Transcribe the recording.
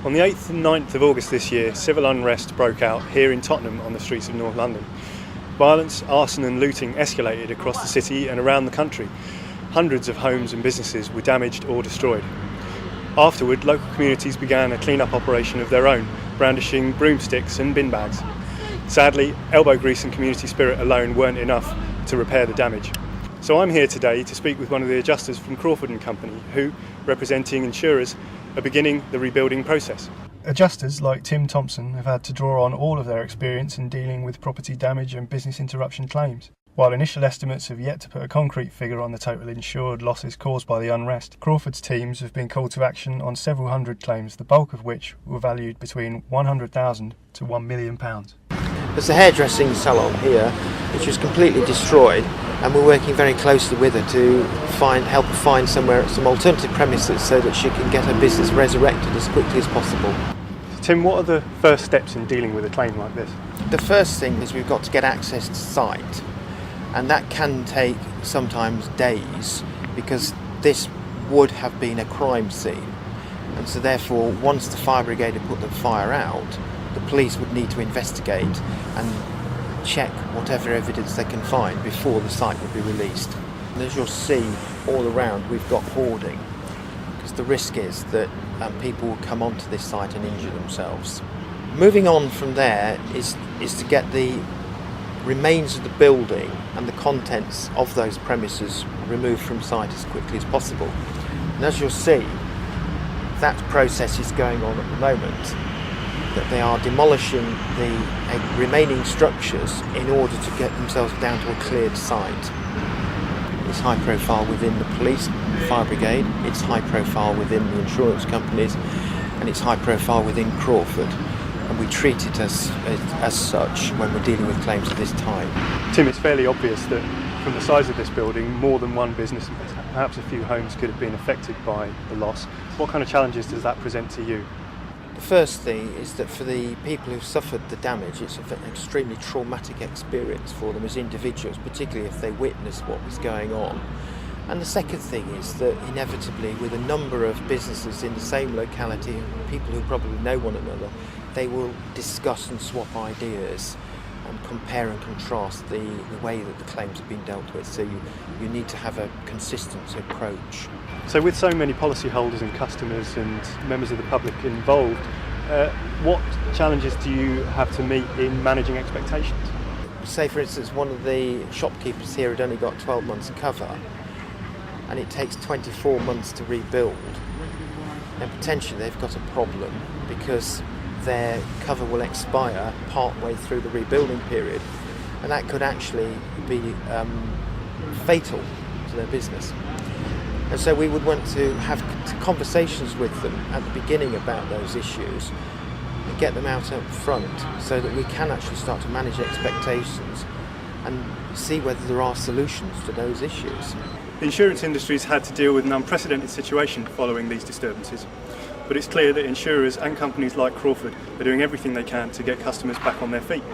On the 8th and 9th of August this year, civil unrest broke out here in Tottenham on the streets of North London. Violence, arson and looting escalated across the city and around the country. Hundreds of homes and businesses were damaged or destroyed. Afterward, local communities began a clean-up operation of their own, brandishing broomsticks and bin bags. Sadly, elbow grease and community spirit alone weren't enough to repair the damage. So I'm here today to speak with one of the adjusters from Crawford Company who, representing Insurers, are beginning the rebuilding process. Adjusters like Tim Thompson have had to draw on all of their experience in dealing with property damage and business interruption claims. While initial estimates have yet to put a concrete figure on the total insured losses caused by the unrest, Crawford's teams have been called to action on several hundred claims, the bulk of which were valued between £100,000 to £1 million. There's a hairdressing salon here which was completely destroyed, and we're working very closely with her to help her find some alternative premises so that she can get her business resurrected as quickly as possible. Tim, what are the first steps in dealing with a claim like this? The first thing is we've got to get access to site, and that can take sometimes days because this would have been a crime scene, and so therefore once the fire brigade had put the fire out, the police would need to investigate and check whatever evidence they can find before the site would be released. And as you'll see all around, we've got hoarding because the risk is that people will come onto this site and injure themselves. Moving on from there is to get the remains of the building and the contents of those premises removed from site as quickly as possible. And as you'll see, that process is going on at the moment, that they are demolishing the remaining structures in order to get themselves down to a cleared site. It's high profile within the police, the fire brigade, it's high profile within the insurance companies, and it's high profile within Crawford. And we treat it as such when we're dealing with claims of this type. Tim, it's fairly obvious that from the size of this building, more than one business and perhaps a few homes could have been affected by the loss. What kind of challenges does that present to you? The first thing is that for the people who've suffered the damage, it's an extremely traumatic experience for them as individuals, particularly if they witness what was going on. And the second thing is that inevitably, with a number of businesses in the same locality, people who probably know one another, they will discuss and swap ideas and compare and contrast the way that the claims have been dealt with. So you need to have a consistent approach. So with so many policyholders and customers and members of the public involved, what challenges do you have to meet in managing expectations? Say for instance one of the shopkeepers here had only got 12 months cover and it takes 24 months to rebuild, then potentially they've got a problem because their cover will expire partway through the rebuilding period, and that could actually be fatal to their business. And so we would want to have conversations with them at the beginning about those issues and get them out up front so that we can actually start to manage expectations and see whether there are solutions to those issues. The insurance industry has had to deal with an unprecedented situation following these disturbances, but it's clear that insurers and companies like Crawford are doing everything they can to get customers back on their feet.